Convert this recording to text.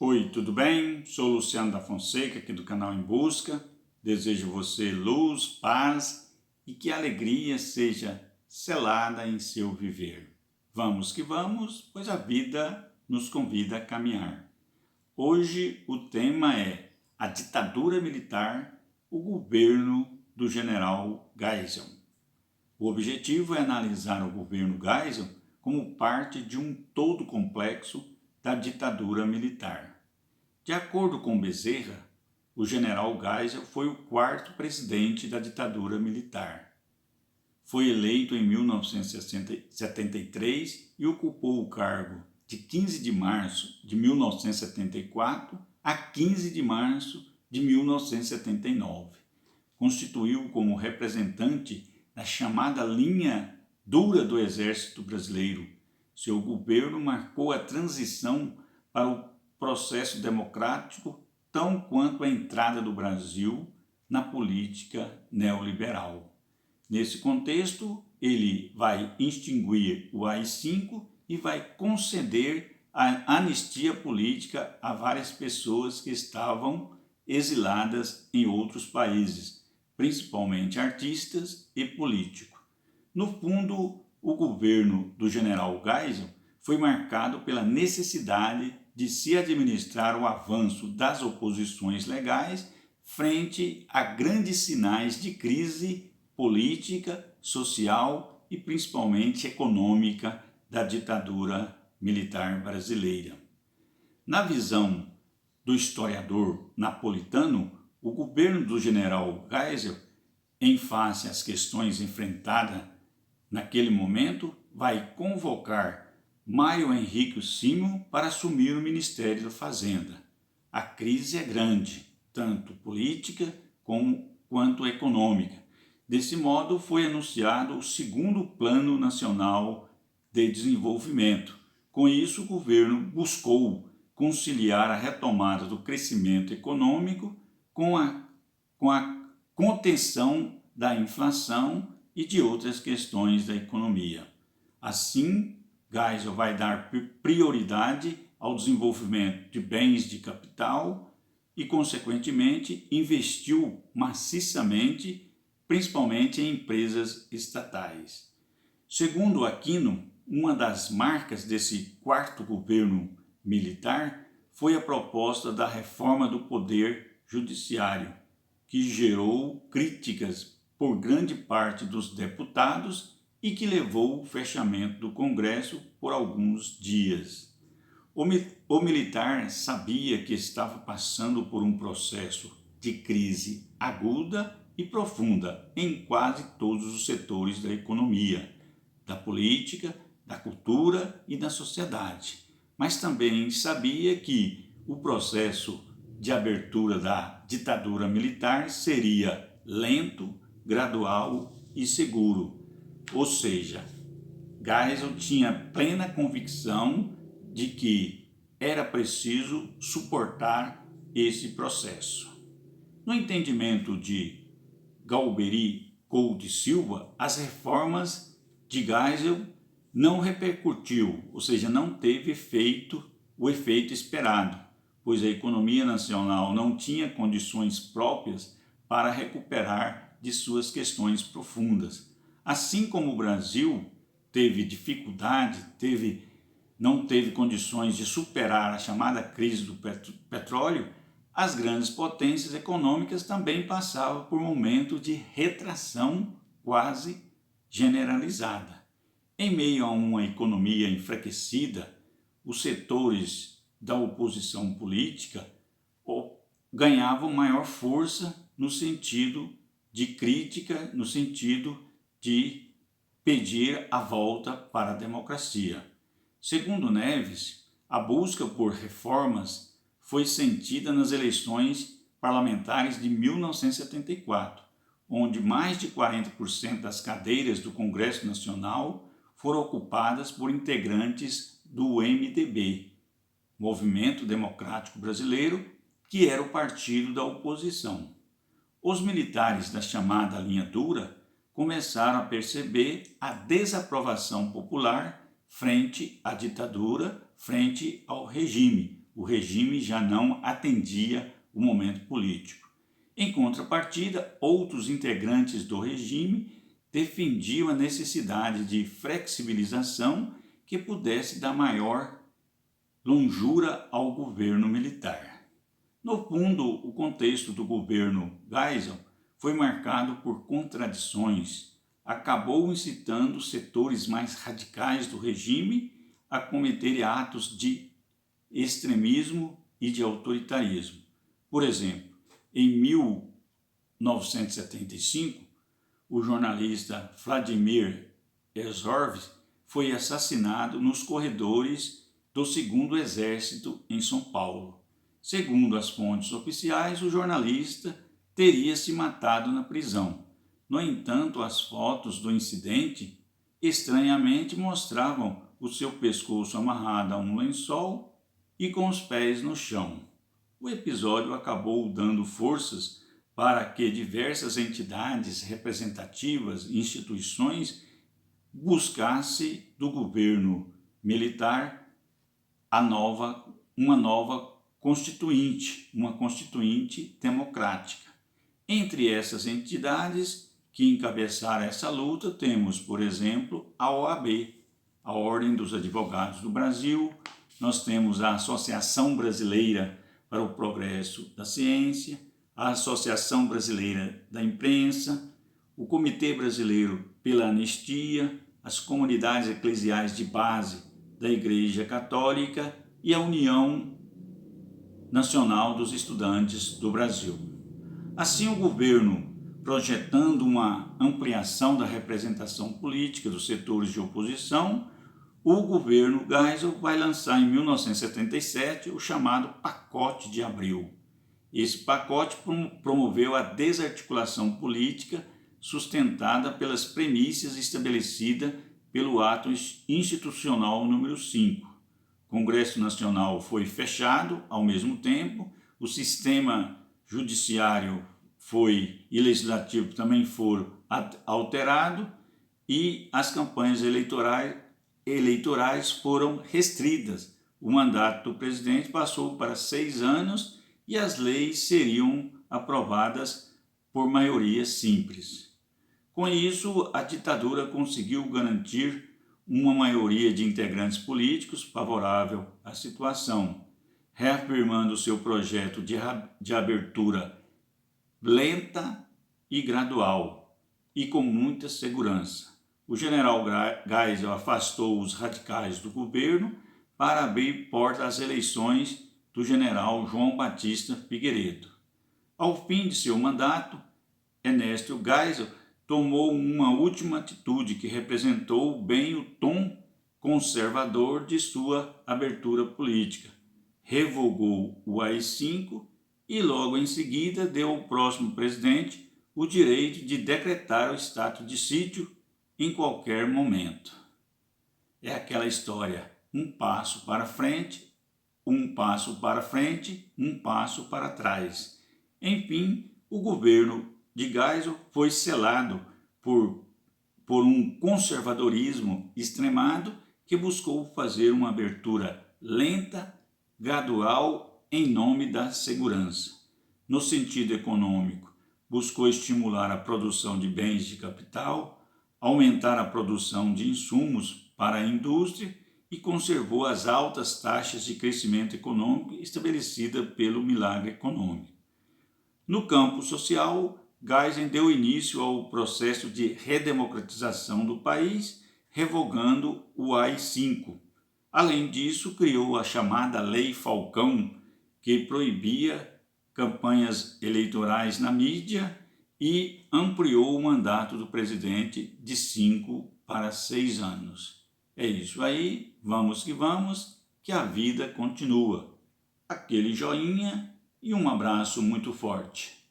Oi, tudo bem? Sou Luciano da Fonseca, aqui do canal Em Busca. Desejo você luz, paz e que a alegria seja selada em seu viver. Vamos que vamos, pois a vida nos convida a caminhar. Hoje o tema é a ditadura militar, o governo do general Geisel. O objetivo é analisar o governo Geisel como parte de um todo complexo da ditadura militar. De acordo com Bezerra, o general Geisel foi o quarto presidente da ditadura militar. Foi eleito em 1973 e ocupou o cargo de 15 de março de 1974 a 15 de março de 1979. Constituiu como representante da chamada linha dura do Exército Brasileiro. Seu governo marcou a transição para o processo democrático, tão quanto a entrada do Brasil na política neoliberal. Nesse contexto, ele vai extinguir o AI-5 e vai conceder a anistia política a várias pessoas que estavam exiladas em outros países, principalmente artistas e políticos. No fundo, o governo do general Geisel foi marcado pela necessidade de se administrar o avanço das oposições legais frente a grandes sinais de crise política, social e principalmente econômica da ditadura militar brasileira. Na visão do historiador napolitano, o governo do general Geisel, em face às questões enfrentadas naquele momento, vai convocar Mário Henrique Simão para assumir o Ministério da Fazenda. A crise é grande, tanto política quanto econômica. Desse modo, foi anunciado o segundo Plano Nacional de Desenvolvimento. Com isso, o governo buscou conciliar a retomada do crescimento econômico com a contenção da inflação e de outras questões da economia. Assim, Geisel vai dar prioridade ao desenvolvimento de bens de capital e, consequentemente, investiu maciçamente, principalmente em empresas estatais. Segundo Aquino, uma das marcas desse quarto governo militar foi a proposta da reforma do poder judiciário, que gerou críticas por grande parte dos deputados e que levou ao fechamento do Congresso por alguns dias. O militar sabia que estava passando por um processo de crise aguda e profunda em quase todos os setores da economia, da política, da cultura e da sociedade. Mas também sabia que o processo de abertura da ditadura militar seria lento, gradual e seguro. Ou seja, Geisel tinha plena convicção de que era preciso suportar esse processo. No entendimento de Galberi Couto Silva, as reformas de Geisel não repercutiu, ou seja, não teve o efeito esperado, pois a economia nacional não tinha condições próprias para recuperar de suas questões profundas. Assim como o Brasil teve dificuldade, não teve condições de superar a chamada crise do petróleo, as grandes potências econômicas também passavam por um momento de retração quase generalizada. Em meio a uma economia enfraquecida, os setores da oposição política ganhavam maior força no sentido de crítica, no sentido de pedir a volta para a democracia. Segundo Neves, a busca por reformas foi sentida nas eleições parlamentares de 1974, onde mais de 40% das cadeiras do Congresso Nacional foram ocupadas por integrantes do MDB, Movimento Democrático Brasileiro, que era o partido da oposição. Os militares da chamada linha dura começaram a perceber a desaprovação popular frente à ditadura, frente ao regime, o regime já não atendia o momento político. Em contrapartida, outros integrantes do regime defendiam a necessidade de flexibilização que pudesse dar maior longura ao governo militar. No fundo, o contexto do governo Geisel foi marcado por contradições. Acabou incitando setores mais radicais do regime a cometerem atos de extremismo e de autoritarismo. Por exemplo, em 1975, o jornalista Vladimir Herzog foi assassinado nos corredores do 2º Exército em São Paulo. Segundo as fontes oficiais, o jornalista teria se matado na prisão. No entanto, as fotos do incidente estranhamente mostravam o seu pescoço amarrado a um lençol e com os pés no chão. O episódio acabou dando forças para que diversas entidades representativas e instituições buscassem do governo militar uma nova constituinte, uma constituinte democrática. Entre essas entidades que encabeçaram essa luta, temos, por exemplo, a OAB, a Ordem dos Advogados do Brasil, nós temos a Associação Brasileira para o Progresso da Ciência, a Associação Brasileira da Imprensa, o Comitê Brasileiro pela Anistia, as comunidades eclesiais de base da Igreja Católica e a União Nacional dos Estudantes do Brasil. Assim, o governo, projetando uma ampliação da representação política dos setores de oposição, o governo Geisel vai lançar em 1977 o chamado Pacote de Abril. Esse pacote promoveu a desarticulação política sustentada pelas premissas estabelecidas pelo Ato Institucional número 5. O Congresso Nacional foi fechado ao mesmo tempo, o sistema judiciário e legislativo também foram alterados e as campanhas eleitorais foram restritas. O mandato do presidente passou para 6 anos e as leis seriam aprovadas por maioria simples. Com isso, a ditadura conseguiu garantir uma maioria de integrantes políticos favorável à situação, reafirmando seu projeto de abertura lenta e gradual e com muita segurança. O general Geisel afastou os radicais do governo para abrir porta às eleições do general João Batista Figueiredo. Ao fim de seu mandato, Ernesto Geisel tomou uma última atitude que representou bem o tom conservador de sua abertura política. Revogou o AI-5 e logo em seguida deu ao próximo presidente o direito de decretar o estado de sítio em qualquer momento. É aquela história, um passo para frente, um passo para frente, um passo para trás. Enfim, o governo de Geisel foi selado por um conservadorismo extremado que buscou fazer uma abertura lenta, gradual, em nome da segurança. No sentido econômico, buscou estimular a produção de bens de capital, aumentar a produção de insumos para a indústria e conservou as altas taxas de crescimento econômico estabelecidas pelo milagre econômico. No campo social, Geisel deu início ao processo de redemocratização do país, revogando o AI-5. Além disso, criou a chamada Lei Falcão, que proibia campanhas eleitorais na mídia e ampliou o mandato do presidente de 5 para 6 anos. É isso aí, vamos, que a vida continua. Aquele joinha e um abraço muito forte.